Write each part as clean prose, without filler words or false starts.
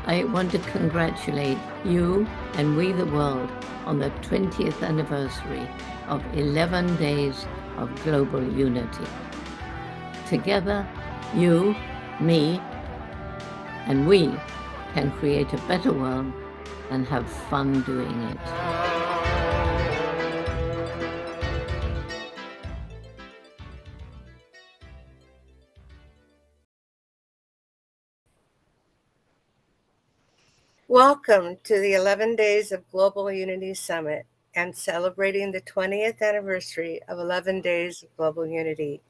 I want to congratulate you and We the World on the 20th anniversary of 11 days of global unity. Together, you, me, and we can create a better world and have fun doing it. Welcome to the 11 Days of Global Unity Summit and celebrating the 20th anniversary of 11 Days of Global Unity.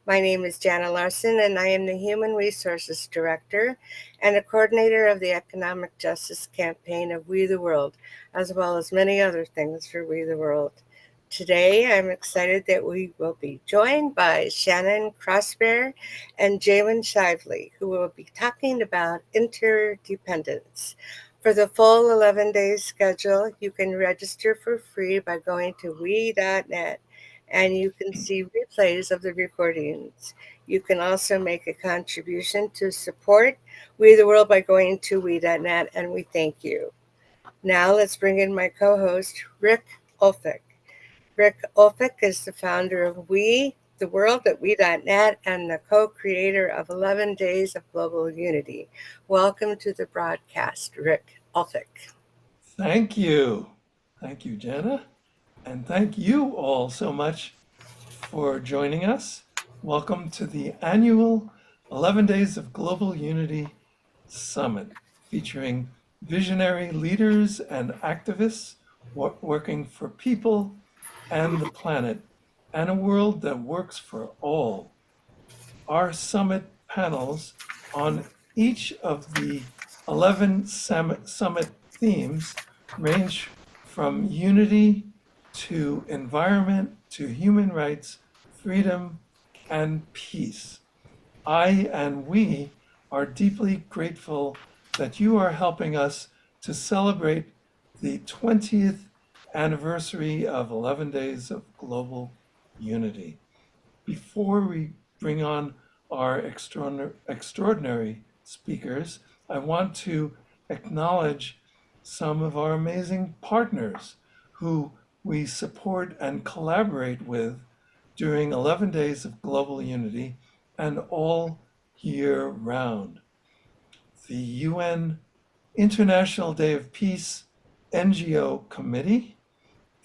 My name is Jana Larson, and I am the Human Resources Director and a coordinator of the Economic Justice Campaign of We the World, as well as many other things for We the World. Today, I'm excited that we will be joined by Shannon CrossBear and Jamen Shively, who will be talking about interdependence. For the full 11-day schedule, you can register for free by going to we.net, and you can see replays of the recordings. You can also make a contribution to support We the World by going to we.net, and we thank you. Now let's bring in my co-host, Rick Ulfik. Rick Ulfik is the founder of We the World at we.net and the co-creator of 11 Days of Global Unity. Welcome to the broadcast, Rick Ulfik. Thank you. Thank you, Jenna. And thank you all so much for joining us. Welcome to the annual 11 Days of Global Unity Summit, featuring visionary leaders and activists working for people and the planet and a world that works for all. Our summit panels on each of the 11 summit themes range from unity to environment to human rights, freedom, and peace. I and we are deeply grateful that you are helping us to celebrate the 20th anniversary of 11 Days of Global Unity. Before we bring on our extraordinary speakers, I want to acknowledge some of our amazing partners who we support and collaborate with during 11 Days of Global Unity and all year round. The UN International Day of Peace NGO Committee,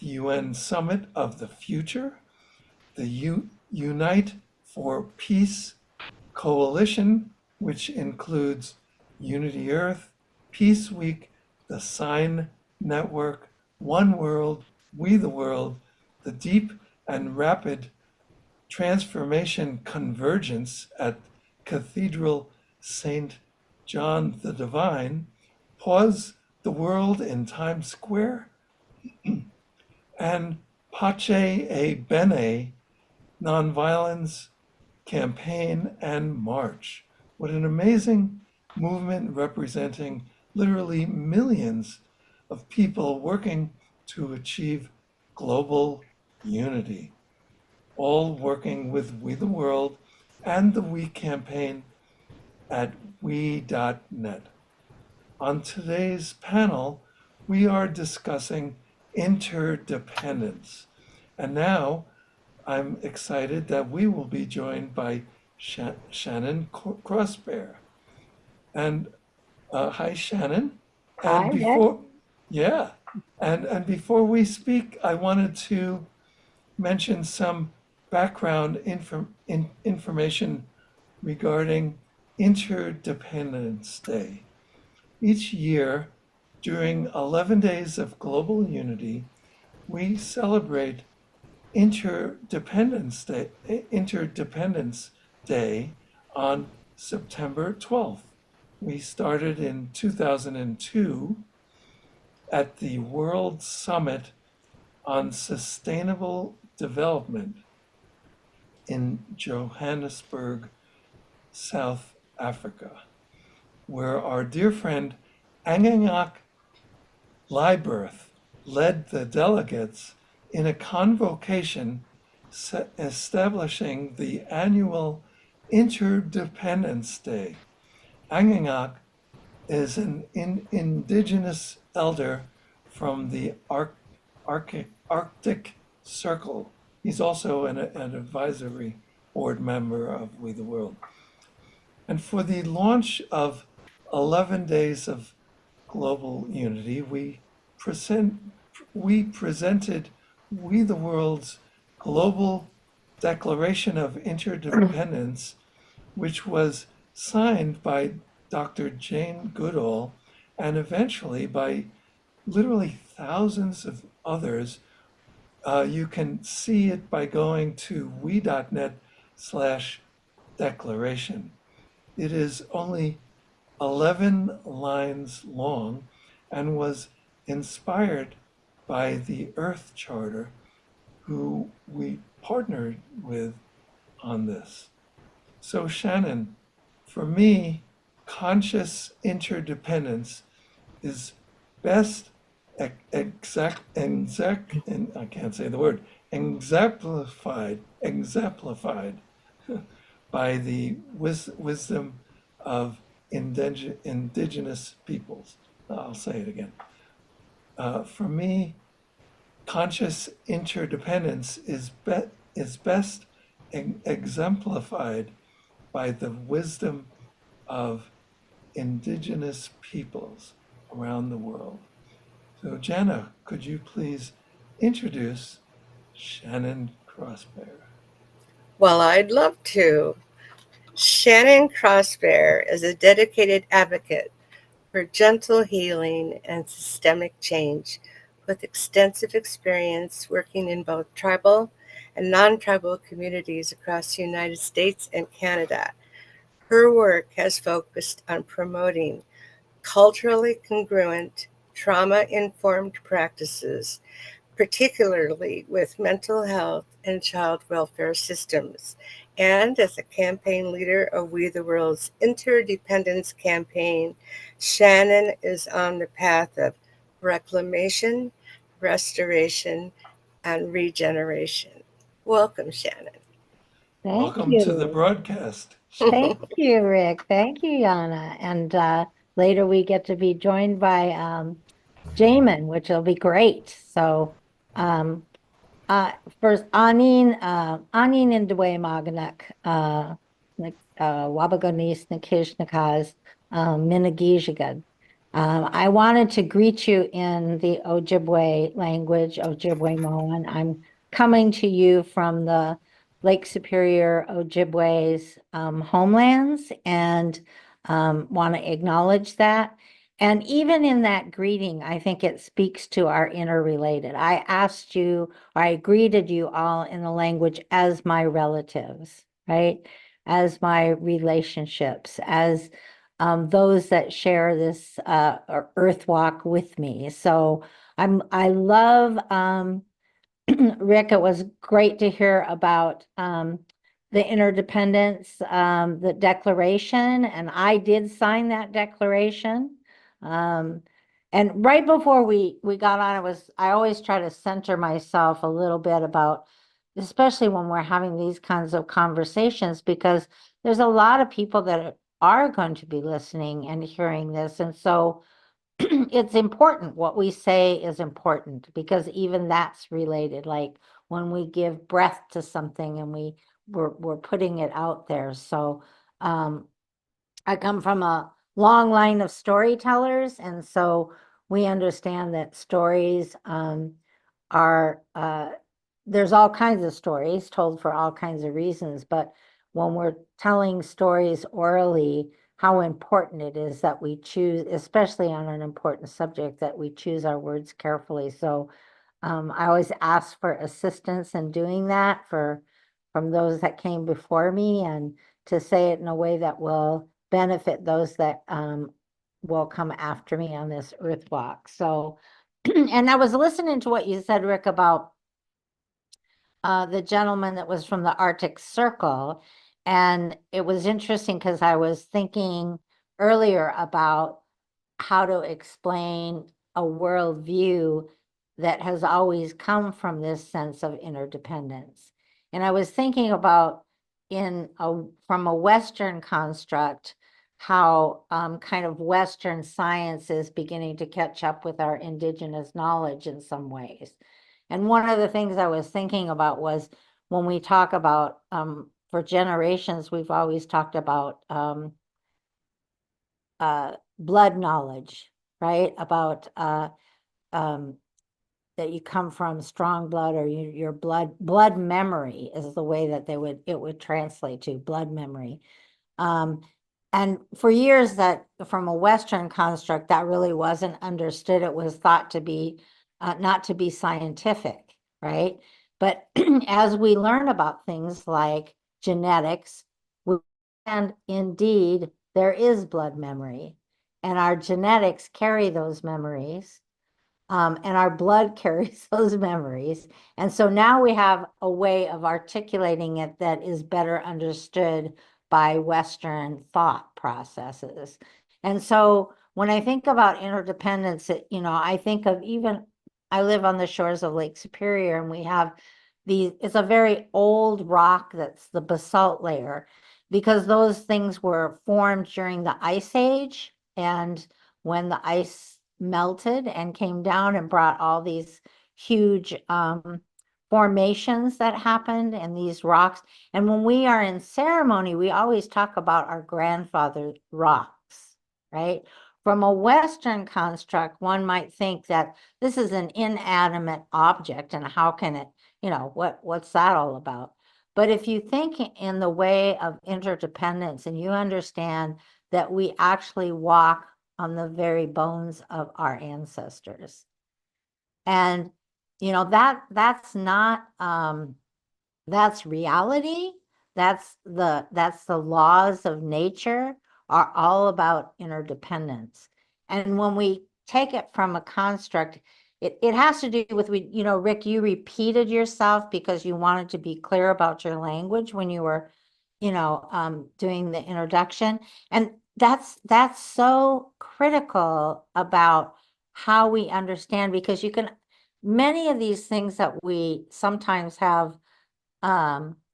the UN Summit of the Future, the Unite for Peace Coalition, which includes Unity Earth, Peace Week, the Sign Network, One World, We the World, the Deep and Rapid Transformation Convergence at Cathedral St. John the Divine, Pause the World in Times Square, and Pace e Bene, Nonviolence Campaign and March. What an amazing movement representing literally millions of people working to achieve global unity, all working with We the World and the We campaign at we.net. On today's panel, we are discussing interdependence. And now I'm excited that we will be joined by Shannon CrossBear. And hi, Shannon. And before we speak, I wanted to mention some background information regarding Interdependence Day. Each year, during 11 Days of Global Unity, we celebrate Interdependence Day on September 12th. We started in 2002 at the World Summit on Sustainable Development in Johannesburg, South Africa, where our dear friend Angangak Liebert led the delegates in a convocation establishing the annual Interdependence Day. Angangak is an indigenous elder from the Arctic Circle. He's also an advisory board member of We the World. And for the launch of 11 Days of Global Unity, we presented We the World's Global Declaration of Interdependence, which was signed by Dr. Jane Goodall and eventually by literally thousands of others. You can see it by going to we.net/declaration. It is only 11 lines long and was inspired by the Earth Charter, who we partnered with on this. So, Shannon, for me, conscious interdependence is best and I can't say the word, exemplified by the wisdom of indigenous peoples. I'll say it again. For me, conscious interdependence is best exemplified by the wisdom of indigenous peoples around the world. So, Jana, could you please introduce Shannon CrossBear? Well, I'd love to. Shannon CrossBear is a dedicated advocate for gentle healing and systemic change with extensive experience working in both tribal and non-tribal communities across the United States and Canada. Her work has focused on promoting culturally congruent, trauma-informed practices, particularly with mental health and child welfare systems, and as a campaign leader of We the World's Interdependence campaign. Shannon is on the path of reclamation, restoration, and regeneration. Welcome, Shannon. Thank Welcome to the you. broadcast, Thank Shannon. you, Rick. Thank you, Yana. And later we get to be joined by Jamen, which will be great. So um, first, Anin in Dwe Maganak, Wabagonis Nikishnakas, Minagijagad. I wanted to greet you in the Ojibwe language, Ojibwe Moan. I'm coming to you from the Lake Superior Ojibwe's homelands and want to acknowledge that. And even in that greeting, I think it speaks to our interrelated. I asked you, or I greeted you all in the language as my relatives, right? As my relationships, as those that share this earth walk with me. So I love Rick, it was great to hear about the interdependence, the declaration, and I did sign that declaration. And right before we got on, I always try to center myself a little bit about, especially when we're having these kinds of conversations, because there's a lot of people that are going to be listening and hearing this, and so it's important. What we say is important because even that's related. Like when we give breath to something and we're putting it out there. So I come from a long line of storytellers, and so we understand that stories are there's all kinds of stories told for all kinds of reasons, but when we're telling stories orally, how important it is that we choose, especially on an important subject, that we choose our words carefully. So I always ask for assistance in doing that from those that came before me, and to say it in a way that will benefit those that will come after me on this earth walk. So, and I was listening to what you said, Rick, about the gentleman that was from the Arctic Circle. And it was interesting because I was thinking earlier about how to explain a worldview that has always come from this sense of interdependence. And I was thinking about from a Western construct, how kind of Western science is beginning to catch up with our indigenous knowledge in some ways. And one of the things I was thinking about was when we talk about, for generations, we've always talked about blood knowledge, right? About that you come from strong blood, or your blood memory is the way that it would translate to blood memory. And for years, that from a Western construct, that really wasn't understood. It was thought to be not to be scientific, right? But as we learn about things like genetics, and indeed there is blood memory, and our genetics carry those memories, and our blood carries those memories. And so now we have a way of articulating it that is better understood by Western thought processes. And so when I think about interdependence, I think of I live on the shores of Lake Superior, and we have it's a very old rock that's the basalt layer, because those things were formed during the Ice Age. And when the ice melted and came down and brought all these huge formations that happened in these rocks. And when we are in ceremony, we always talk about our grandfather rocks, right? From a Western construct, one might think that this is an inanimate object, and how can it, what's that all about? But if you think in the way of interdependence, and you understand that we actually walk on the very bones of our ancestors. And, that's not, that's reality. That's the laws of nature are all about interdependence. And when we take it from a construct, it has to do with, Rick, you repeated yourself because you wanted to be clear about your language when you were, doing the introduction. And that's so critical about how we understand, because many of these things that we sometimes have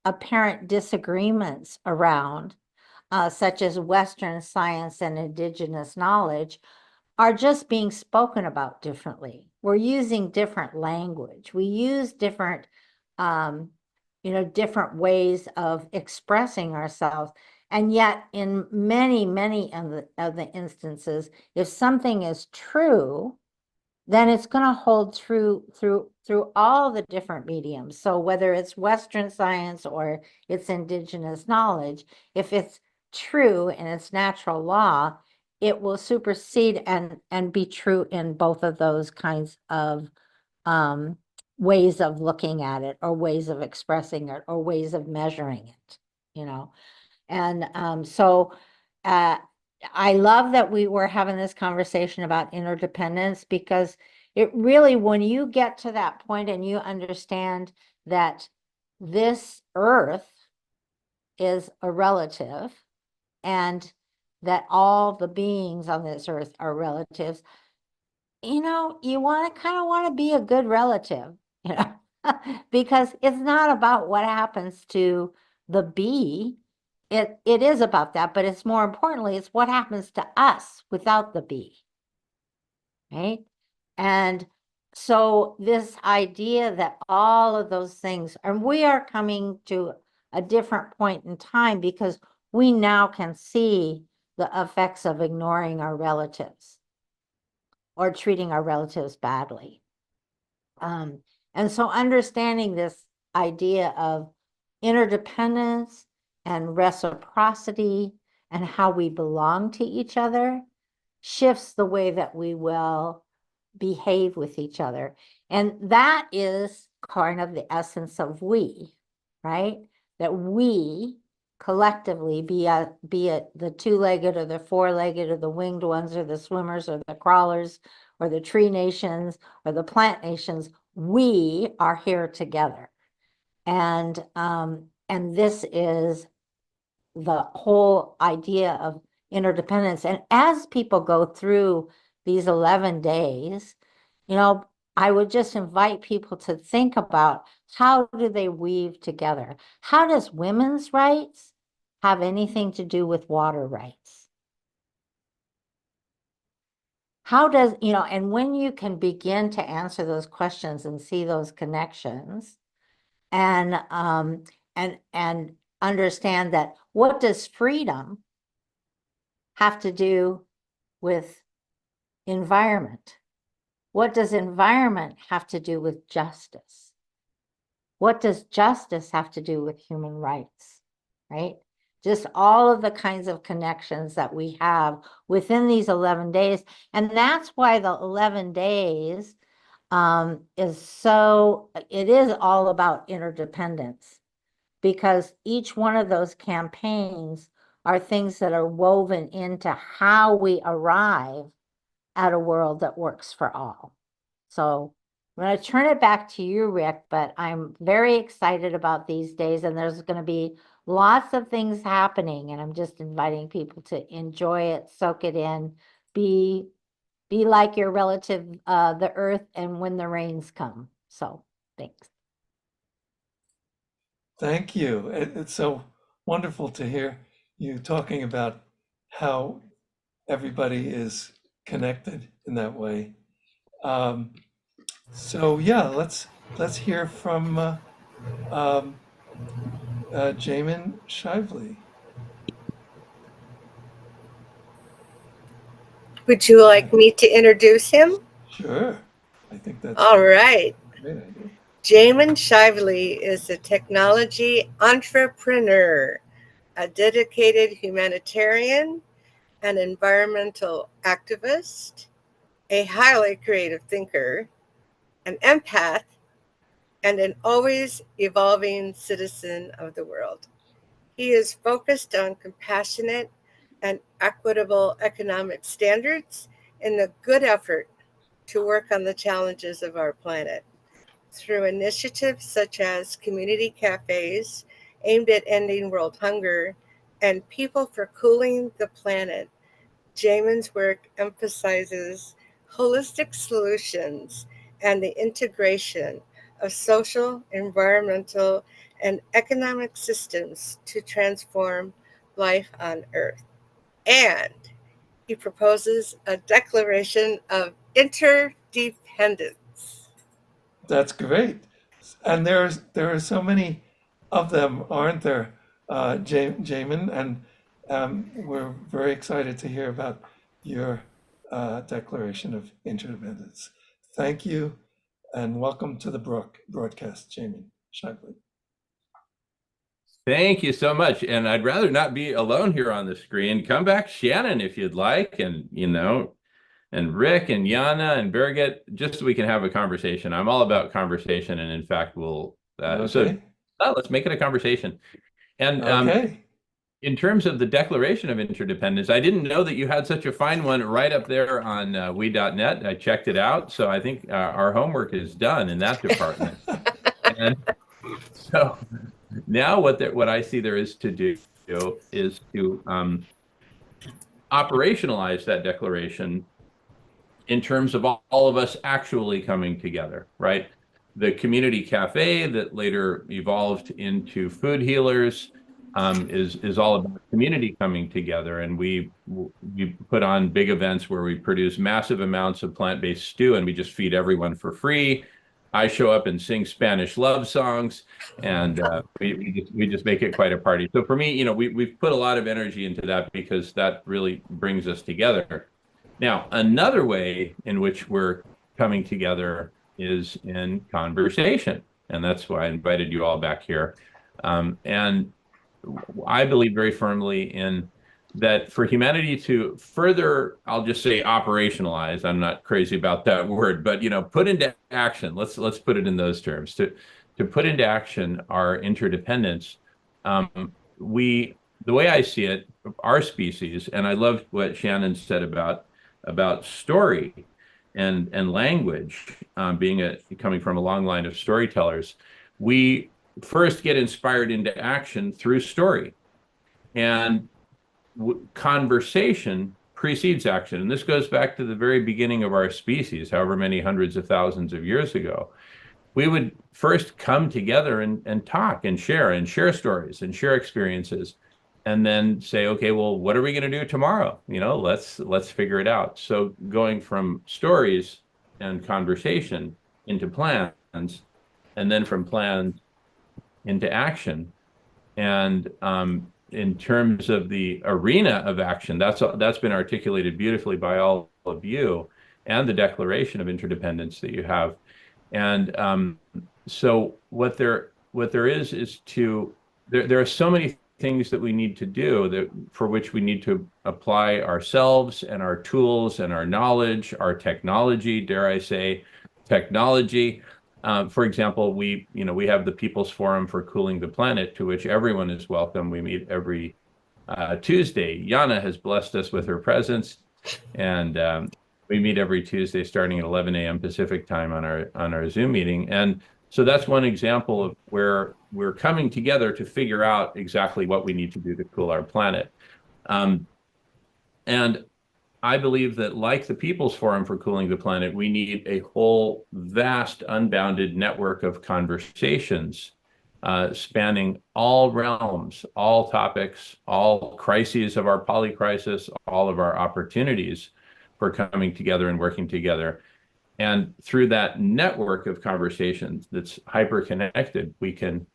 apparent disagreements around, such as Western science and indigenous knowledge, are just being spoken about differently. We're using different language. We use different, different ways of expressing ourselves. And yet, in many, many of the instances, if something is true, then it's going to hold true through all the different mediums. So whether it's Western science or it's indigenous knowledge, if it's true and it's natural law, it will supersede and be true in both of those kinds of ways of looking at it, or ways of expressing it, or ways of measuring it, And so I love that we were having this conversation about interdependence, because it really, when you get to that point and you understand that this earth is a relative, and that all the beings on this earth are relatives, you kind of want to be a good relative, because it's not about what happens to the bee. It is about that, but it's more importantly, it's what happens to us without the bee, right? And so this idea that all of those things, and we are coming to a different point in time, because we now can see the effects of ignoring our relatives or treating our relatives badly. And so understanding this idea of interdependence and reciprocity and how we belong to each other shifts the way that we will behave with each other. And that is kind of the essence of we, right? That we collectively, be it the two-legged or the four-legged or the winged ones or the swimmers or the crawlers or the tree nations or the plant nations, we are here together. And this is the whole idea of interdependence. And as people go through these 11 days, I would just invite people to think about, how do they weave together? How does women's rights have anything to do with water rights? how does, and when you can begin to answer those questions and see those connections and understand that, what does freedom have to do with environment? What does environment have to do with justice? What does justice have to do with human rights, right? Just all of the kinds of connections that we have within these 11 days. And that's why the 11 days it is all about interdependence, because each one of those campaigns are things that are woven into how we arrive at a world that works for all. So I'm going to turn it back to you, Rick, but I'm very excited about these days, and there's going to be lots of things happening, and I'm just inviting people to enjoy it, soak it in, be like your relative, the earth, and when the rains come. So thanks. Thank you. It's so wonderful to hear you talking about how everybody is connected in that way. So yeah, let's hear from Jamen Shively. Would you like me to introduce him? Sure. I think that's All right. a great idea. Jamen Shively is a technology entrepreneur, a dedicated humanitarian, an environmental activist, a highly creative thinker, an empath, and an always evolving citizen of the world. He is focused on compassionate and equitable economic standards in the good effort to work on the challenges of our planet. Through initiatives such as community cafes aimed at ending world hunger and People for Cooling the Planet, Jamen's work emphasizes holistic solutions and the integration of social, environmental, and economic systems to transform life on Earth. And he proposes a declaration of interdependence. That's great. And there are so many of them, aren't there, Jamen? And we're very excited to hear about your Declaration of Interdependence. Thank you, and welcome to the broadcast, Jamen Shively. Thank you so much. And I'd rather not be alone here on the screen. Come back, Shannon, if you'd like, and and Rick and Yana and Birgit, just so we can have a conversation. I'm all about conversation, and in fact, we'll Okay. let's make it a conversation. And Okay. in terms of the Declaration of Interdependence, I didn't know that you had such a fine one right up there on we.net. I checked it out, so I think our homework is done in that department. And so now what I see there is to do is to operationalize that declaration in terms of all of us actually coming together, right? The community cafe that later evolved into food healers is all about community coming together, and we put on big events where we produce massive amounts of plant-based stew, and we just feed everyone for free. I show up and sing Spanish love songs, and we just make it quite a party. So for me, we've put a lot of energy into that because that really brings us together. Now, another way in which we're coming together is in conversation, and that's why I invited you all back here. And I believe very firmly in that for humanity to further, I'll just say operationalize, I'm not crazy about that word, but put into action, let's put it in those terms, to put into action our interdependence. The way I see it, our species, and I loved what Shannon said about story and language, coming from a long line of storytellers, we first get inspired into action through story, and conversation precedes action. And this goes back to the very beginning of our species, however many hundreds of thousands of years ago. We would first come together and talk and share stories and share experiences. and then say, okay, well, what are we going to do tomorrow? Let's figure it out. So going from stories and conversation into plans, and then from plans into action. And in terms of the arena of action, that's been articulated beautifully by all of you, and the Declaration of Interdependence that you have. And so what there is to there are so many things that we need to do, that for which we need to apply ourselves and our tools and our knowledge, our technology, dare I say, technology. For example, we have the People's Forum for Cooling the Planet, to which everyone is welcome. We meet every Tuesday. Yana has blessed us with her presence, and we meet every Tuesday starting at 11 a.m. Pacific time on our Zoom meeting. And so that's one example of where we're coming together to figure out exactly what we need to do to cool our planet. And I believe that, like the People's Forum for Cooling the Planet, we need a whole vast, unbounded network of conversations spanning all realms, all topics, all crises of our polycrisis, all of our opportunities for coming together and working together. And through that network of conversations that's hyper-connected, we can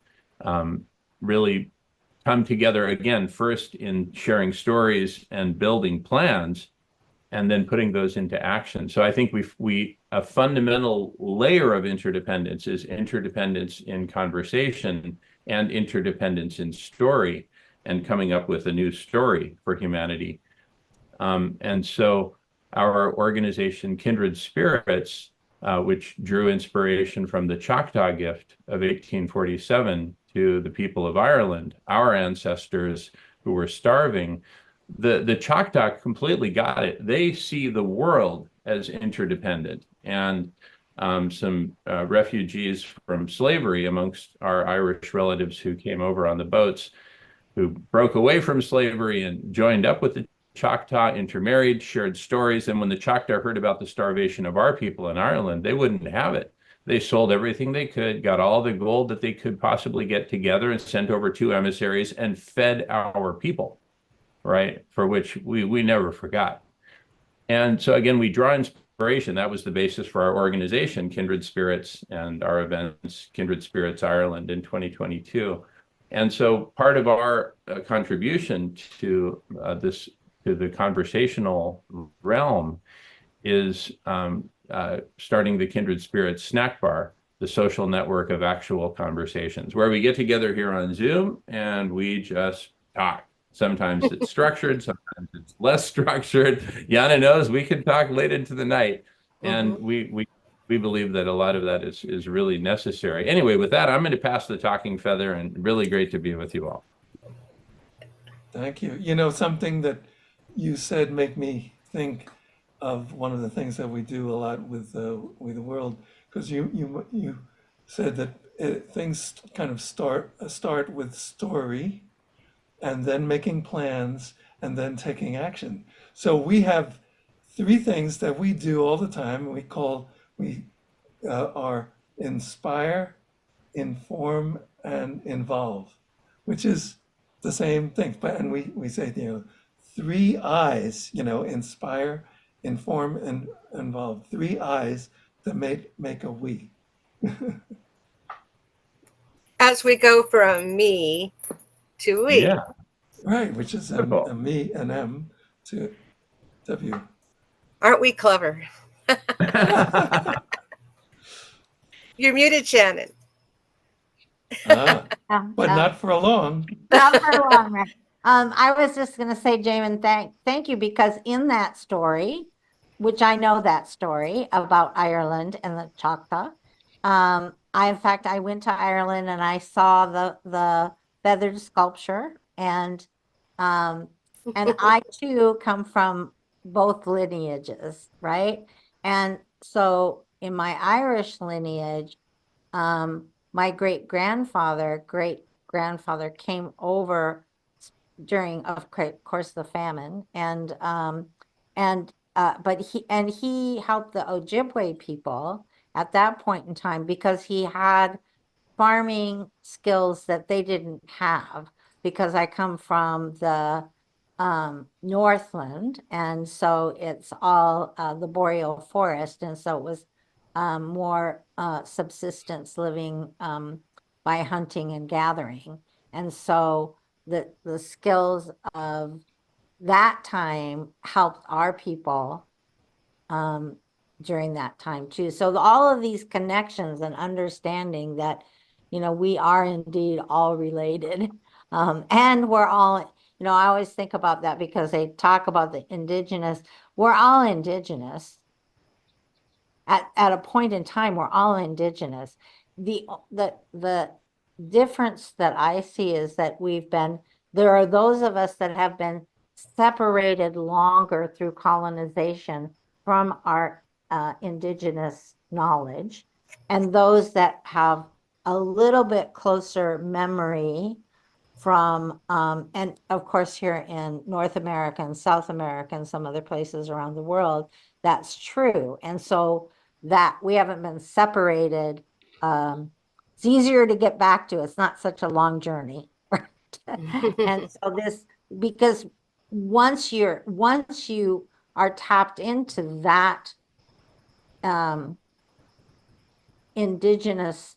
really come together again, first in sharing stories and building plans, and then putting those into action. So I think a fundamental layer of interdependence is interdependence in conversation and interdependence in story, and coming up with a new story for humanity. And so our organization, Kindred Spirits, which drew inspiration from the Choctaw gift of 1847 to the people of Ireland, our ancestors who were starving, the Choctaw completely got it. They see the world as interdependent. And some refugees from slavery amongst our Irish relatives who came over on the boats, who broke away from slavery and joined up with the Choctaw, intermarried, shared stories. And when the Choctaw heard about the starvation of our people in Ireland, they wouldn't have it. They sold everything they could, got all the gold that they could possibly get together, and sent over 2 emissaries and fed our people, right? For which we never forgot. And so again, we draw inspiration. That was the basis for our organization, Kindred Spirits, and our events, Kindred Spirits Ireland in 2022. And so part of our contribution to the conversational realm is starting the Kindred Spirits Snack Bar, the social network of actual conversations, where we get together here on Zoom and we just talk. Sometimes it's structured, sometimes it's less structured. Yana knows we can talk late into the night, and we believe that a lot of that is really necessary. Anyway, with that, I'm going to pass the talking feather, and really great to be with you all. Thank you. You know, something that you said make me think of one of the things that we do a lot with the world, because you said that things kind of start with story, and then making plans, and then taking action. So we have 3 things that we do all the time. We are inspire, inform, and involve, which is the same thing. And we say, 3 I's, inspire, inform, and involve. 3 I's that make a we. As we go from me to we. Yeah. Right, which is a me, an M to W. Aren't we clever? You're muted, Shannon. But not for long. Not for long, right? I was just going to say, Jamen, thank you, because in that story, which I know that story about Ireland and the Choctaw, in fact, I went to Ireland and I saw the feathered sculpture, and I too come from both lineages, right? And so in my Irish lineage, my great grandfather came over during, of course, the famine, but he helped the Ojibwe people at that point in time, because he had farming skills that they didn't have, because I come from the Northland, and so it's all the boreal forest, and so it was more subsistence living by hunting and gathering. And so the skills of that time helped our people during that time too. So all of these connections and understanding that, you know, we are indeed all related. And we're all, you know, I always think about that because they talk about the indigenous, we're all indigenous. At a point in time, we're all indigenous. The difference that I see is that there are those of us that have been separated longer through colonization from our indigenous knowledge, and those that have a little bit closer memory from, and of course here in North America and South America and some other places around the world, that's true. And so that we haven't been separated. It's easier to get back to. It's not such a long journey. And so because once you are tapped into that indigenous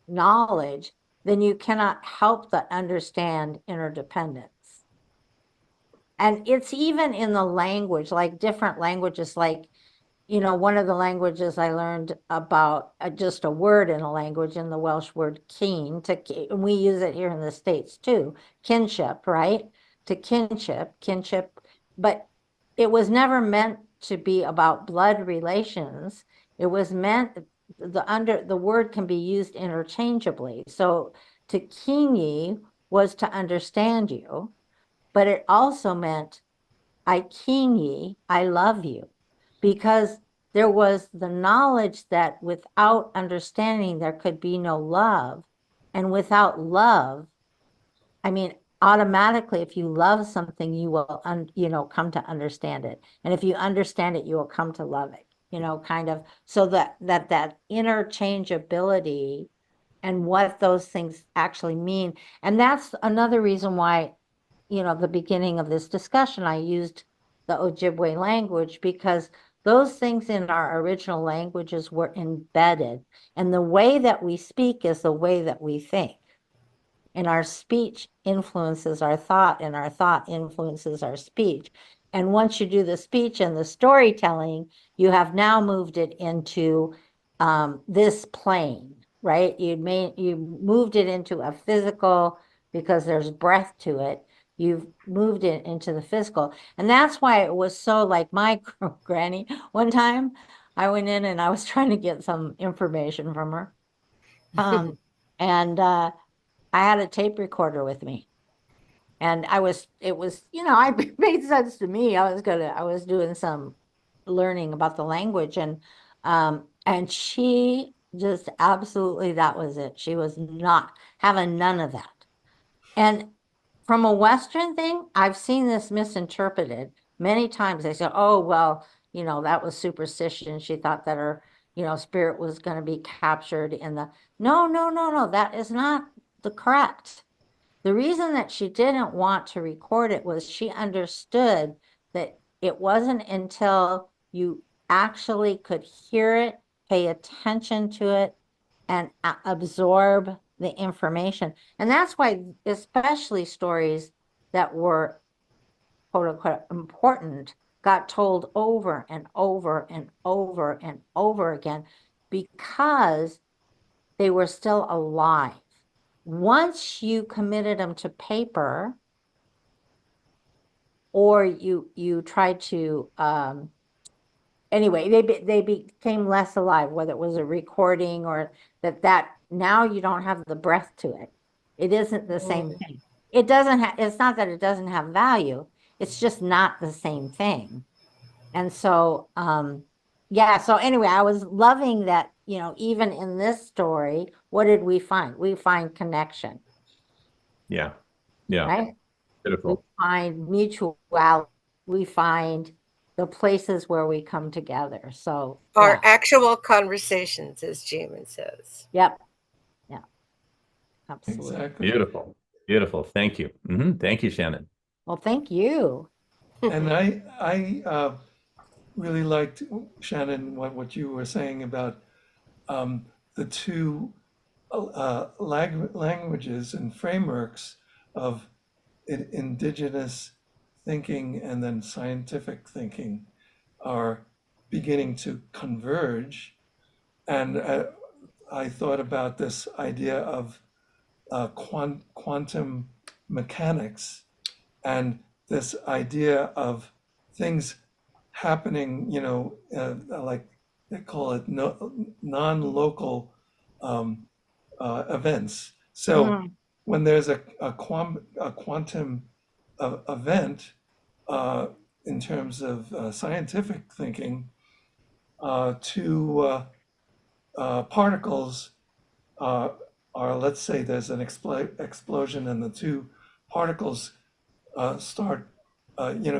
knowledge, then you cannot help but understand interdependence. And it's even in the language, like different languages, like, you know, one of the languages I learned about just a word in a language, in the Welsh word keen, and we use it here in the States too, kinship, right? To kinship, but it was never meant to be about blood relations. It was meant, the word can be used interchangeably. So to keen ye was to understand you, but it also meant I keen ye, I love you, because there was the knowledge that without understanding, there could be no love. And without love, I mean, automatically, if you love something, you will, come to understand it. And if you understand it, you will come to love it, kind of. So that interchangeability and what those things actually mean. And that's another reason why, the beginning of this discussion, I used the Ojibwe language, because those things in our original languages were embedded. And the way that we speak is the way that we think. And our speech influences our thought, and our thought influences our speech. And once you do the speech and the storytelling, you have now moved it into this plane, right? You moved it into a physical, because there's breath to it. You've moved it into the physical. And that's why it was so, like my granny, one time I went in and I was trying to get some information from her. And I had a tape recorder with me. And it was, it made sense to me. I was doing some learning about the language, and she just absolutely, that was it. She was not having none of that. And from a Western thing, I've seen this misinterpreted many times. They say, oh, well, that was superstition. She thought that her, spirit was going to be captured in the, no, that is not the correct. The reason that she didn't want to record it was she understood that it wasn't until you actually could hear it, pay attention to it, and absorb the information. And that's why, especially stories that were quote unquote important, got told over and over and over and over again, because they were still alive. Once you committed them to paper, or you tried to, anyway, they became less alive, whether it was a recording or that now you don't have the breath to it. It isn't the same thing. It doesn't have, it's not that it doesn't have value. It's just not the same thing. And so, yeah, so anyway, I was loving that, even in this story, what did we find? We find connection. Yeah. Yeah. Right? Beautiful. We find mutuality. We find the places where we come together. So Our actual conversations, as Jamen says. Yep. Yeah. Absolutely. Exactly. Beautiful. Beautiful. Thank you. Thank you, Shannon. Well, thank you. And I really liked, Shannon, what you were saying about the two languages and frameworks of indigenous thinking and then scientific thinking are beginning to converge. And I thought about this idea of quantum mechanics and this idea of things happening, like they call it non-local events. So when there's a quantum event in terms of scientific thinking, two particles are, let's say there's an explosion and the two particles start,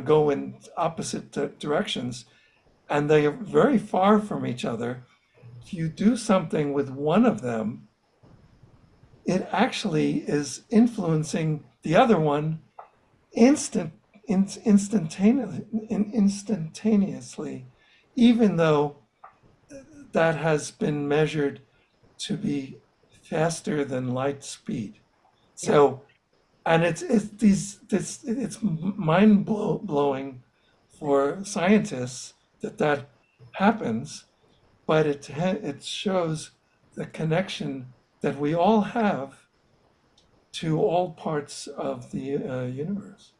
go in opposite directions, and they are very far from each other. If you do something with one of them, it actually is influencing the other one instantaneously, even though that has been measured to be faster than light speed. So, and it's mind blowing for scientists that happens, but it shows the connection that we all have to all parts of the universe.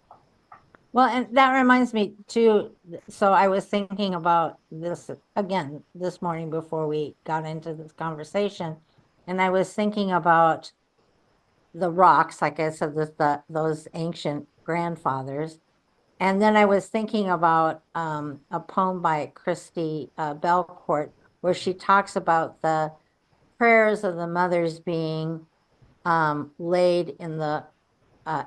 Well, and that reminds me too. So I was thinking about this again this morning before we got into this conversation, and I was thinking about the rocks, like I said, those ancient grandfathers. And then I was thinking about a poem by Christy Belcourt, where she talks about the prayers of the mothers being laid in the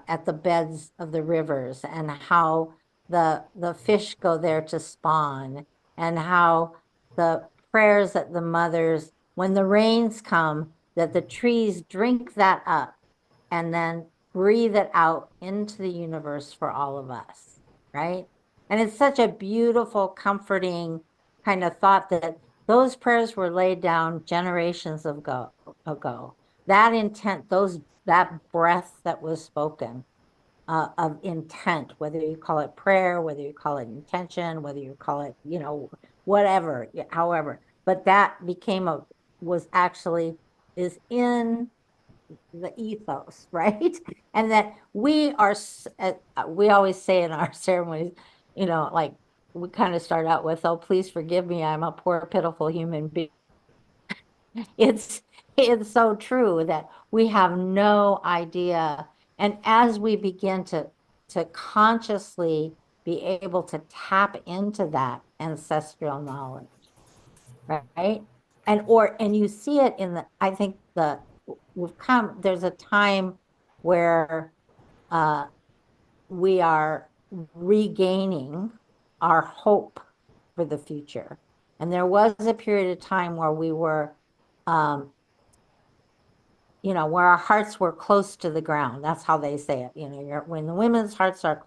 at the beds of the rivers, and how the fish go there to spawn, and how the prayers that the mothers, when the rains come, that the trees drink that up and then breathe it out into the universe for all of us, right? And it's such a beautiful, comforting kind of thought that those prayers were laid down generations ago. That intent, that breath that was spoken of intent, whether you call it prayer, whether you call it intention, whether you call it, whatever, however, but that is in the ethos, right? And that we always say in our ceremonies, like we kind of start out with, "Oh, please forgive me, I'm a poor, pitiful human being." It's so true that we have no idea. And as we begin to consciously be able to tap into that ancestral knowledge, right? And you see it I think there's a time where we are regaining our hope for the future. And there was a period of time where we were, where our hearts were close to the ground. That's how they say it. When the women's hearts are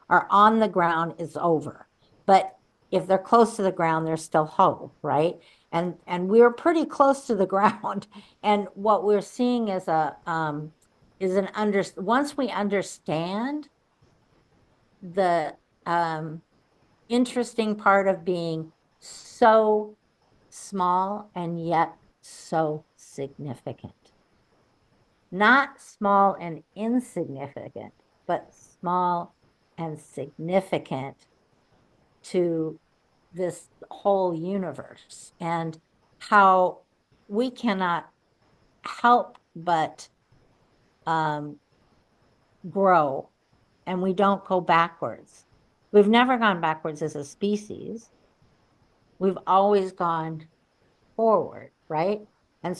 on the ground, it's over. But if they're close to the ground, there's still hope, right? And we're pretty close to the ground. And what we're seeing is once we understand the interesting part of being so small and yet so significant. Not small and insignificant, but small and significant to this whole universe, and how we cannot help but grow, and we don't go backwards. We've never gone backwards as a species. We've always gone forward, right? And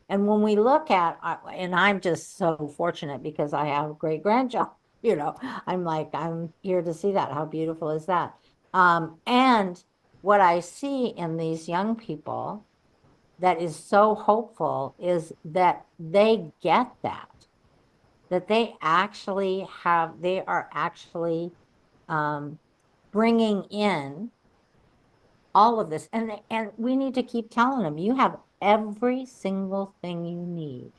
when we look at, and I'm just so fortunate because I have great grandchildren, I'm here to see that. How beautiful is that? And what I see in these young people that is so hopeful is that they get that. that they are actually bringing in all of this. And we need to keep telling them, you have every single thing you need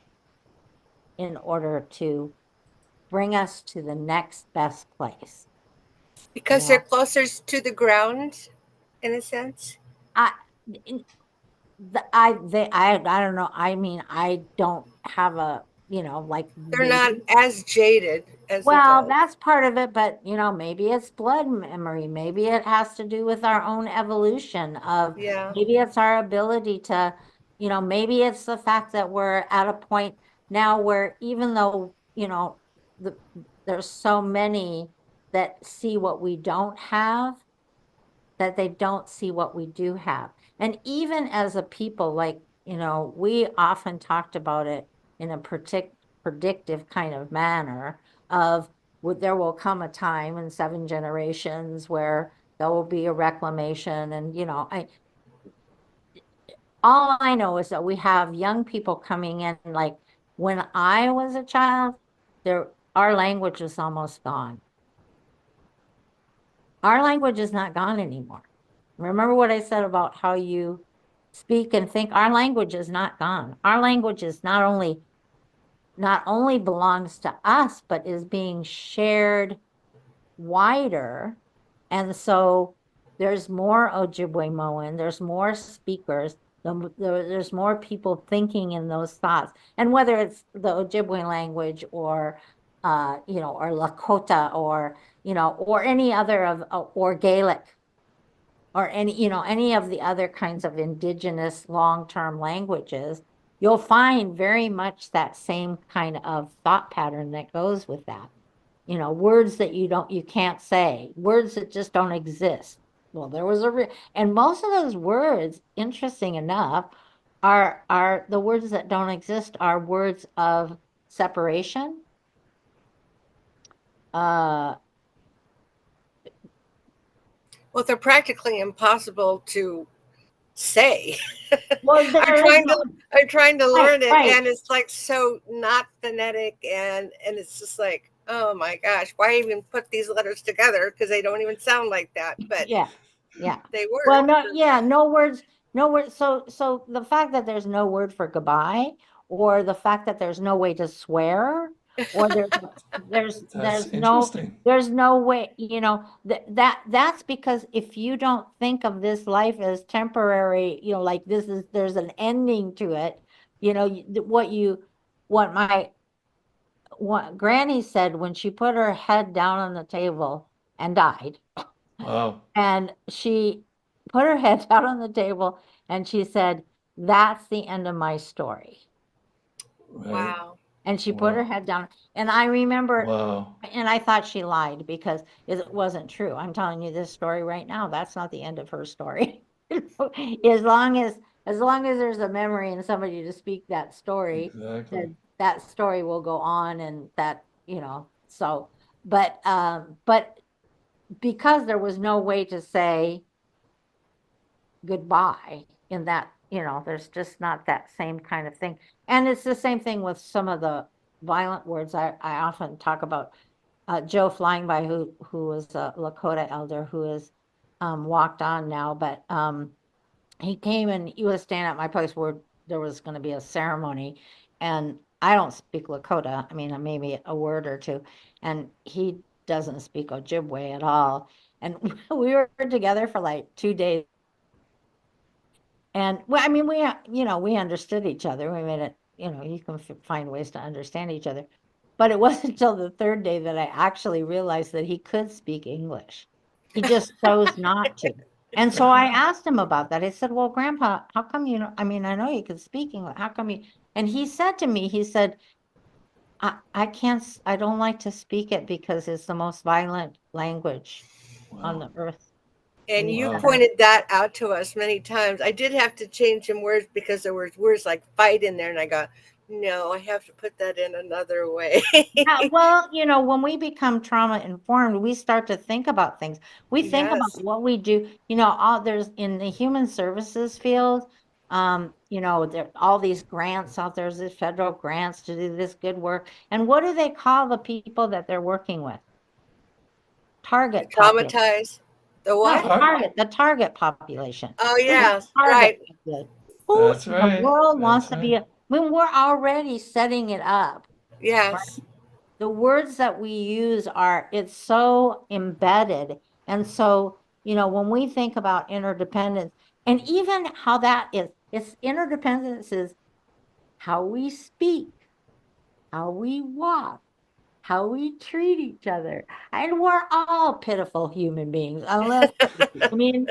in order to bring us to the next best place. Because they're closer to the ground, in a sense. I don't know. I mean, I don't have a, like They're not maybe. as jaded as Well, adults. that's part of it, but maybe it's blood memory. Maybe it has to do with our own evolution of, Yeah. maybe it's our ability to, maybe it's the fact that we're at a point now where even though, there's so many that see what we don't have, that they don't see what we do have. And even as a people, like, we often talked about it in a predictive kind of manner of, there will come a time in 7 generations where there will be a reclamation. And, all I know is that we have young people coming in, like when I was a child, our language was almost gone. Our language is not gone anymore. Remember what I said about how you speak and think? Our language is not gone. Our language is not only belongs to us, but is being shared wider. And so there's more Ojibwe-Moan, there's more speakers, there's more people thinking in those thoughts. And whether it's the Ojibwe language or or Lakota or or any other or Gaelic or any of the other kinds of indigenous long-term languages, you'll find very much that same kind of thought pattern that goes with that. Words that you can't say, words that just don't exist. Well, there was and most of those words, interesting enough, are the words that don't exist are words of separation. Well, they're practically impossible to say. Well, I'm trying to learn it, right. and it's like so not phonetic, and it's just like, oh my gosh, why even put these letters together? Because they don't even sound like that, but Yeah. they Well, work. no words. So the fact that there's no word for goodbye, or the fact that there's no way to swear, or That's interesting. there's no way, that's because if you don't think of this life as temporary, like there's an ending to it, what Granny said when she put her head down on the table and died. Wow. And she put her head down on the table and she said, "That's the end of my story." Right. Wow. And she put her head down. And I remember, Wow. and I thought she lied because it wasn't true. I'm telling you this story right now. That's not the end of her story. As long as there's a memory and somebody to speak that story, Exactly. that story will go on. And that, so, but because there was no way to say goodbye in that, there's just not that same kind of thing. And it's the same thing with some of the violent words. I often talk about Joe Flying By, who was a Lakota elder who has walked on now, but he came and he was standing at my place where there was going to be a ceremony, and I don't speak Lakota. I mean, maybe a word or two, and he doesn't speak Ojibwe at all. And we were together for like 2 days. And well, I mean, we understood each other. We made it, you can find ways to understand each other. But it wasn't until the third day that I actually realized that he could speak English. He just chose not to. And so I asked him about that. I said, "Well, Grandpa, how come I mean, I know you can speak English. How come you?" And he said to me, he said, I can't, I don't like to speak it because it's the most violent language on Wow. the earth." And And he you Wow. said, pointed that out to us many times. I did have to change some words because there were words like fight in there, and I go, no, I have to put that in another way. yeah, well, when we become trauma informed, we start to think about things. We think about Yes. what we do. There's in the human services field, You know, there are all these grants out there, these federal grants to do this good work. And what do they call the people that they're working with? Target population. Traumatize. The No, what? the target population. Oh, Who's the yeah, target right. population? Who That's in the right. world wants That's to be right. a, I mean, we're already setting it up. Yes. The words that we use are, it's so embedded. And so, you know, when we think about interdependence, and even how that is, it's interdependence is how we speak, how we walk, how we treat each other. And we're all pitiful human beings, unless, I mean,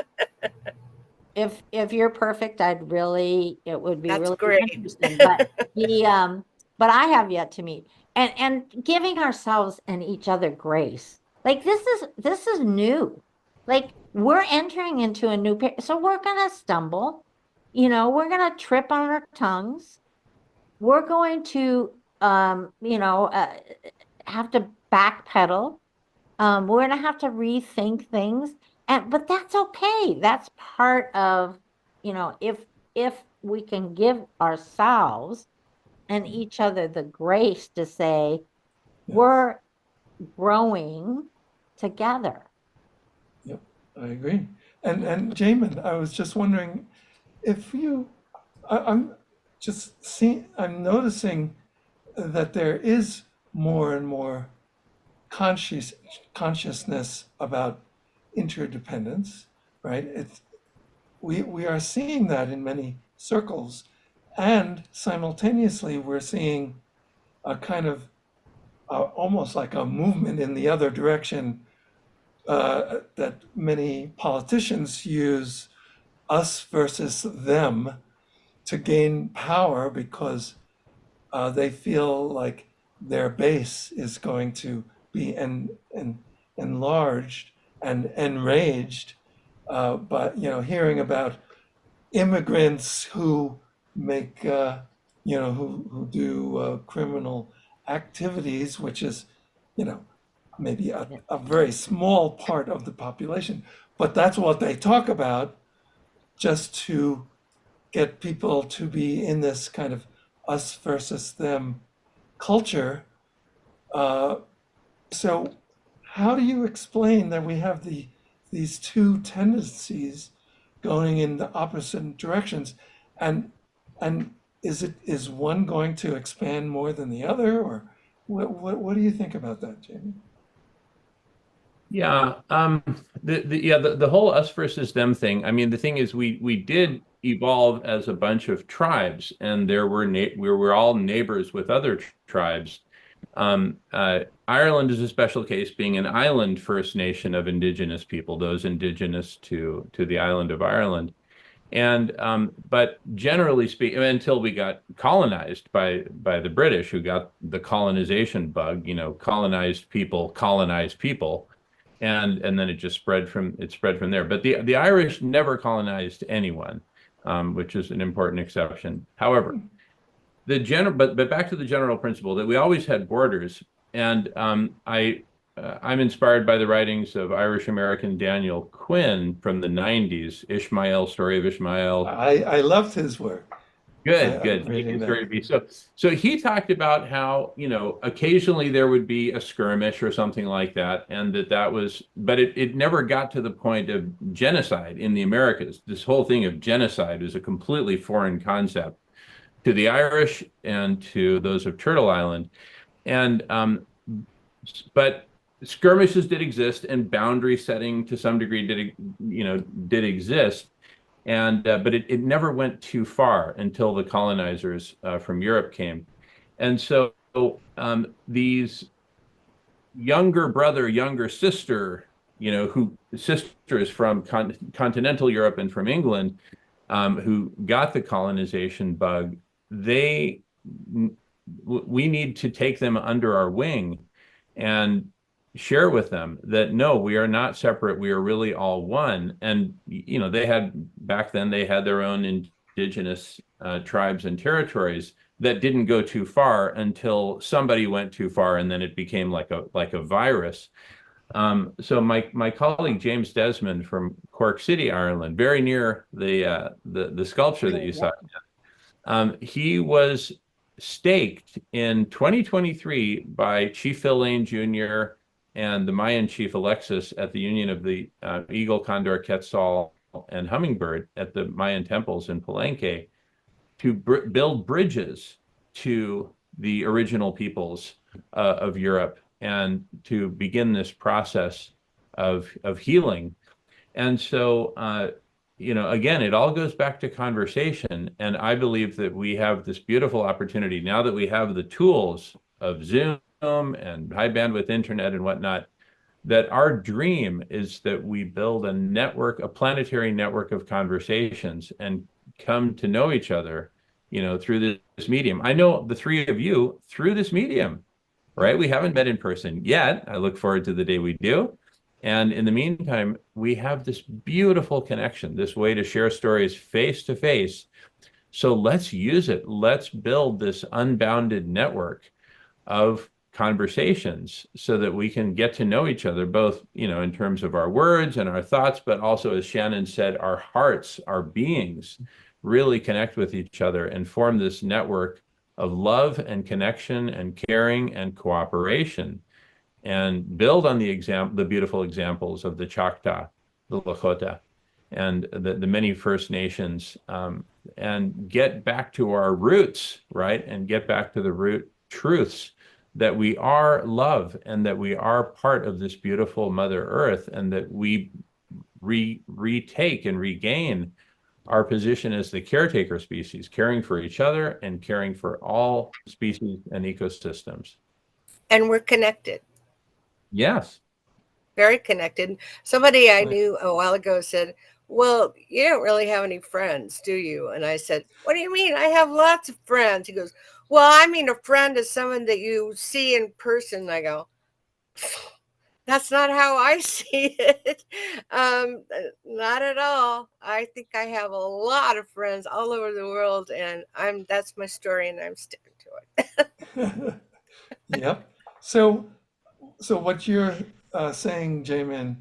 if you're perfect, it would be That's really great. interesting. But I have yet to meet. And giving ourselves and each other grace. Like this is new. Like we're entering into a new period. So we're gonna stumble, you know, we're gonna trip on our tongues. We're going to have to backpedal. We're gonna have to rethink things, but that's okay. That's part of, you know, if we can give ourselves and each other the grace to say Yes. we're growing together. Yep. I agree. And Jamin, I was just wondering if I'm just I'm noticing that there is more and more consciousness about interdependence, right? We are seeing that in many circles, and simultaneously we're seeing a kind of almost like a movement in the other direction that many politicians use us versus them to gain power because they feel like their base is going to be enlarged and enraged. But hearing about immigrants who make who do criminal activities, which is you know maybe a very small part of the population, but that's what they talk about just to get people to be in this kind of us versus them culture. Uh, so, how do you explain that we have these two tendencies going in the opposite directions, and and is one going to expand more than the other, or what do you think about that, Jamie? Yeah, the whole us versus them thing. I mean, the thing is, we did evolve as a bunch of tribes, and we were all neighbors with other tribes. Ireland is a special case, being an island First Nation of indigenous people, those indigenous to the island of Ireland. And but generally speaking, until we got colonized by the British, who got the colonization bug, colonized people colonize people, and then it spread from there. But the Irish never colonized anyone, which is an important exception. However, but back to the general principle that we always had borders, and I'm inspired by the writings of Irish American Daniel Quinn from the 90s, Ishmael, Story of Ishmael. I loved his work. Good, I'm good. reading that. So he talked about how, occasionally there would be a skirmish or something like that, and but it never got to the point of genocide in the Americas. This whole thing of genocide is a completely foreign concept to the Irish and to those of Turtle Island. And but skirmishes did exist, and boundary setting to some degree did exist, and but it never went too far until the colonizers from Europe came. And so these younger brother, younger sister, who sisters from continental Europe and from England, who got the colonization bug, we need to take them under our wing and share with them that no, we are not separate. We are really all one. And back then they had their own indigenous tribes and territories that didn't go too far until somebody went too far, and then it became like a virus. So my colleague James Desmond from Cork City, Ireland, very near the sculpture that you saw, he was staked in 2023 by Chief Phil Lane Jr. and the Mayan chief Alexis at the union of the eagle, condor, quetzal, and hummingbird at the Mayan temples in Palenque to build bridges to the original peoples of Europe and to begin this process of healing. And so, again, it all goes back to conversation. And I believe that we have this beautiful opportunity now that we have the tools of Zoom and high bandwidth internet and whatnot, that our dream is that we build a network, a planetary network of conversations and come to know each other, through this medium. I know the three of you through this medium, right? We haven't met in person yet. I look forward to the day we do. And in the meantime, we have this beautiful connection, this way to share stories face to face. So let's use it. Let's build this unbounded network of conversations so that we can get to know each other, both, in terms of our words and our thoughts, but also, as Shannon said, our hearts, our beings really connect with each other and form this network of love and connection and caring and cooperation, and build on the beautiful examples of the Choctaw, the Lakota, and the many First Nations, and get back to our roots, right? And get back to the root truths that we are love and that we are part of this beautiful Mother Earth, and that we retake and regain our position as the caretaker species, caring for each other and caring for all species and ecosystems. And we're connected. Yes. Very connected. Somebody I knew a while ago said, well, you don't really have any friends, do you? And I said, what do you mean? I have lots of friends. He goes, well, I mean, a friend is someone that you see in person. And I go, that's not how I see it. Not at all. I think I have a lot of friends all over the world, and that's my story, and I'm sticking to it. Yep. So what you're saying, Jamin,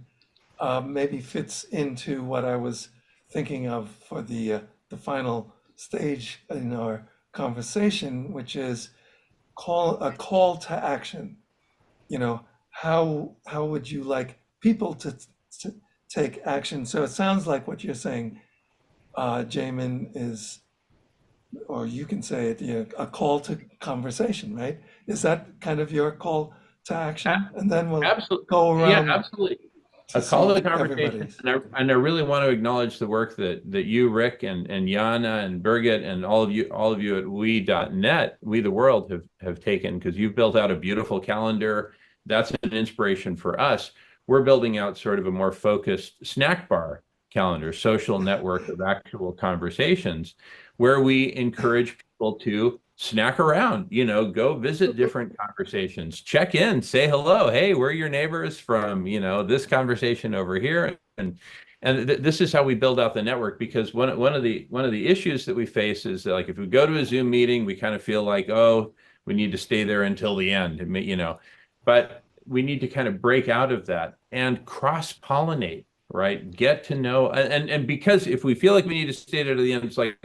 maybe fits into what I was thinking of for the final stage in our conversation, which is a call to action. How would you like people to take action? So it sounds like what you're saying, Jamin, is, or you can say it, a call to conversation, right? Is that kind of your call to action? And then we'll go around. Yeah, absolutely. A call to conversation. And I really want to acknowledge the work that you, Rick, and Yana and Birgit and all of you at we.net, We the World, have taken, because you've built out a beautiful calendar. That's an inspiration for us. We're building out sort of a more focused snack bar calendar, social network of actual conversations, where we encourage people to snack around, go visit different conversations, check in, say hello. Hey, we're your neighbors from, this conversation over here. And this is how we build out the network, because one of the issues that we face is that, like, if we go to a Zoom meeting, we kind of feel like, oh, we need to stay there until the end, but we need to kind of break out of that and cross-pollinate, right? Get to know, and because if we feel like we need to stay there to the end, it's like,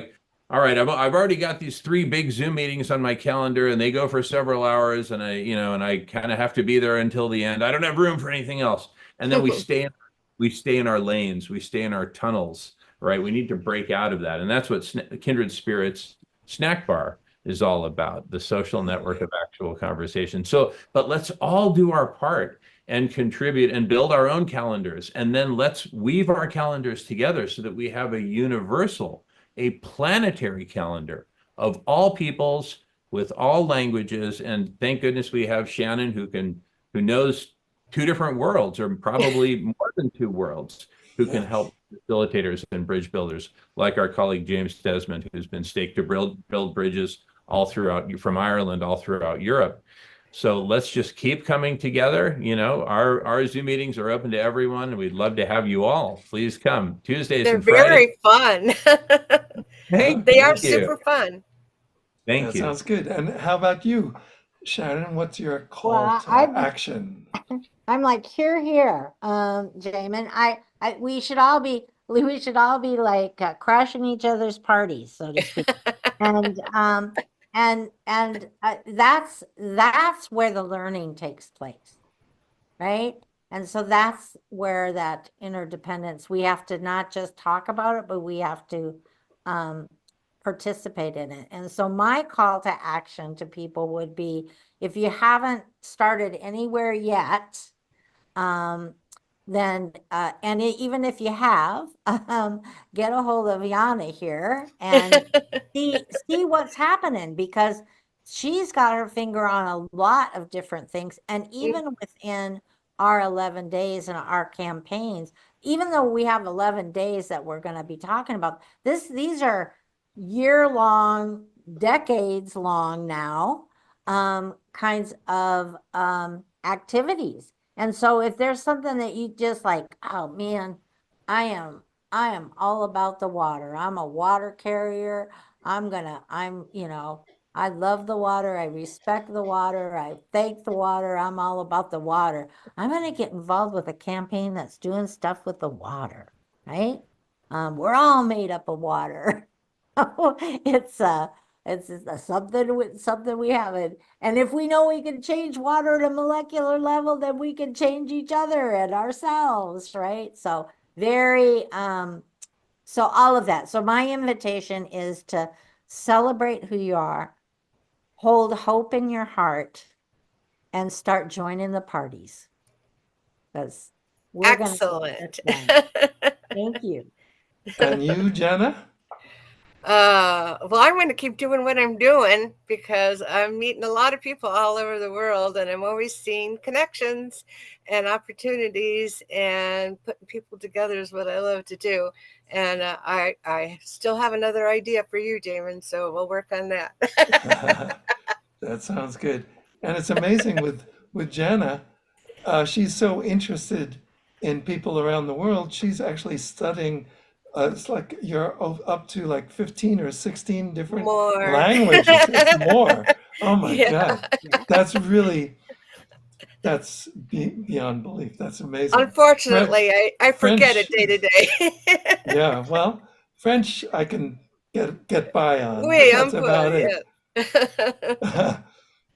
all right, I've already got these 3 big Zoom meetings on my calendar, and they go for several hours, and I kind of have to be there until the end. I don't have room for anything else. And then we stay in our lanes, we stay in our tunnels, right? We need to break out of that. And that's what Kindred Spirits Snack Bar is all about, the social network of actual conversation. So, but let's all do our part and contribute and build our own calendars. And then let's weave our calendars together so that we have a universal, a planetary calendar of all peoples with all languages. And thank goodness we have Shannon, who knows 2 different worlds, or probably more than 2 worlds, who can help facilitators and bridge builders, like our colleague James Desmond, who's been staked to build bridges all throughout, from Ireland all throughout Europe. So let's just keep coming together. Our Zoom meetings are open to everyone, and we'd love to have you all. Please come Tuesdays and Fridays. They're very fun. They are super fun. Thank you. Sounds good. And how about you, Shannon, what's your call Well, to I just action? I'm like, here, Jamin. We should all be like crashing each other's parties, so to speak. And that's where the learning takes place, right? And so that's where that interdependence, we have to not just talk about it, but we have to participate in it. And so my call to action to people would be, if you haven't started anywhere yet, then even if you have, get a hold of Yana here and see what's happening, because she's got her finger on a lot of different things. And even within our 11 days and our campaigns, even though we have 11 days that we're going to be talking about, these are year-long, decades-long now, kinds of activities. And so if there's something that you just like, oh man, I am all about the water. I'm a water carrier. I love the water. I respect the water. I thank the water. I'm all about the water. I'm going to get involved with a campaign that's doing stuff with the water, right? We're all made up of water. it's something we haven't. And if we know we can change water at a molecular level, then we can change each other and ourselves, right? So so all of that. So my invitation is to celebrate who you are, hold hope in your heart, and start joining the parties. Because we're gonna get Excellent. this done. Thank you. And you, Jenna? Well, I'm going to keep doing what I'm doing because I'm meeting a lot of people all over the world, and I'm always seeing connections and opportunities, and putting people together is what I love to do. And I still have another idea for you, Jamen, so we'll work on that. That sounds good. And it's amazing with Jenna. She's so interested in people around the world. She's actually studying. It's like you're up to like 15 or 16 different More. languages. It's more. Oh my Yeah. God. That's beyond belief. That's amazing. Unfortunately, I forget it French, day to day. yeah, well, French I can get by on, but Oui, that's un about peu, it. yeah.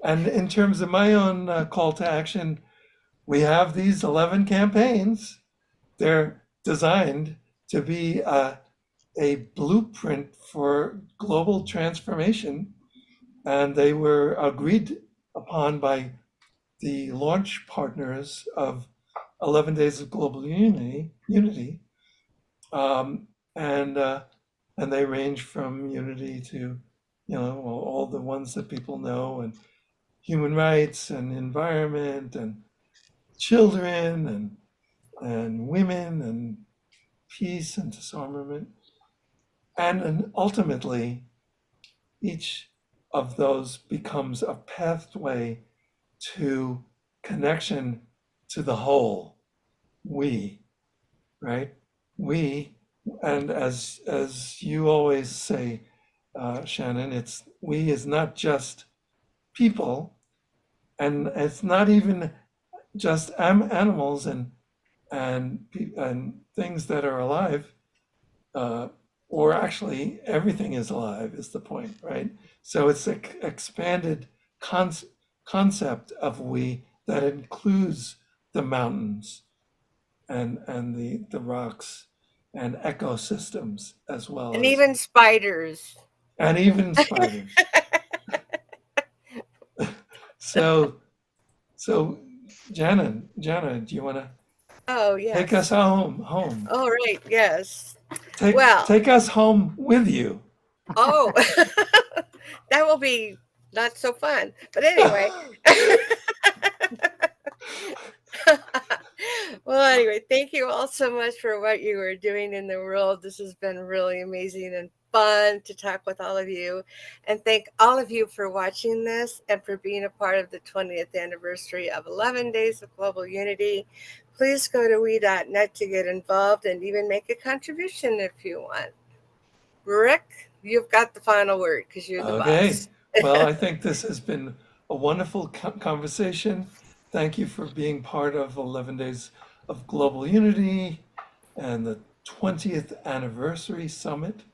And in terms of my own call to action, we have these 11 campaigns. They're designed to be a blueprint for global transformation, and they were agreed upon by the launch partners of 11 Days of Global Unity, um, and they range from unity to, all the ones that people know, and human rights and environment and children and women and peace and disarmament. And ultimately, each of those becomes a pathway to connection to the whole, we, right? We, and as you always say, Shannon, it's we is not just people, and it's not even just animals and things that are alive, or actually everything is alive is the point, right? So it's an expanded concept of we that includes the mountains and the rocks and ecosystems as well And as, even spiders. and even spiders. So so Jana, do you want to Oh, take us yes. home? All right, yes. Take Well, take us home with you. oh, that will be not so fun. But anyway. Well, anyway, thank you all so much for what you are doing in the world. This has been really amazing and fun to talk with all of you. And thank all of you for watching this and for being a part of the 20th anniversary of 11 Days of Global Unity. Please go to we.net to get involved and even make a contribution if you want. Rick, you've got the final word because you're the Okay. boss. Well, I think this has been a wonderful conversation. Thank you for being part of 11 Days of Global Unity and the 20th anniversary summit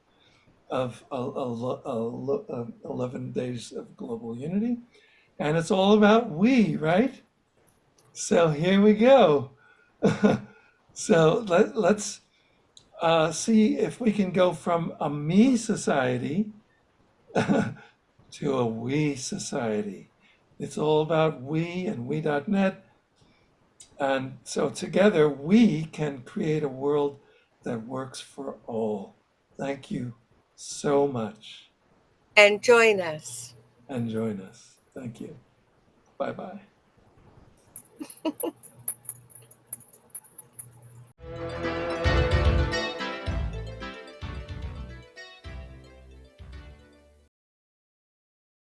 of 11 Days of Global Unity. And it's all about we, right? So here we go. So let's see if we can go from a me society to a we society. It's all about we and we.net. And so together we can create a world that works for all. Thank you so much. And join us. And join us. Thank you. Bye-bye.